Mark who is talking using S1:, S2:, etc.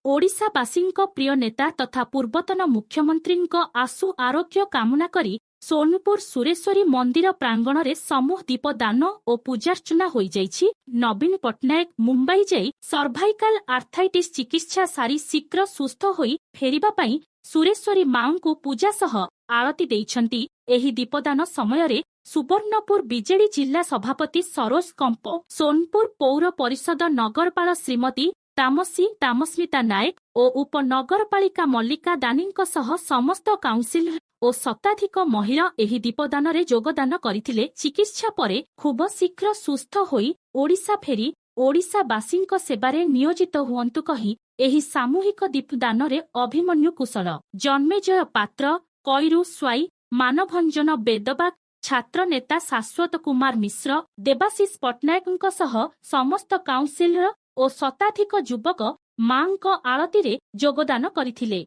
S1: ओडिशावासींक प्रिय नेता तथा पूर्वतन मुख्यमंत्रींक आशु आरोग्य कामना करी सोनपुर सुरेश्वरी मंदिर प्रांगण रे समूह दीपदान और पूजार्चना होई जाइछि। नवीन पट्टनायक मुंबई जाई सर्वाइकल आर्थाइटिस चिकित्सा सारी शीघ्र सुस्थ होई फेरिबा पई सुरेश्वरी मांको पूजा सह आळती देइछंती। एही दीपदान समय रे सुवर्णपुर बीजेडी जिला सभापति सरोज कंप, सोनपुर पौर परिषद नगरपाल श्रीमती तामस्मिता नायक और उपनगरपालिका मल्लिका दानीଙ୍କ सह समस्त काउंसिल और शताधिक महिला एही दीपदान रे योगदान करथिले। चिकित्सा परे खूब शीघ्र सुस्थ होई ओडिशा फेरी ओडिशावासींक सेवारे नियोजित हुअन्तु कही एही सामूहिक दीपदान रे अभिमन्यु कुशल, जन्मेजय पात्र, कईरू स्वाई, मानभंजन बेदबाग, छात्र नेता शाश्वत कुमार मिश्र, देवाशीष पट्टनायकଙ୍କ सह समस्त काउंसिलर और शताधिक युवक मांक आळती रे योगदान करथिले।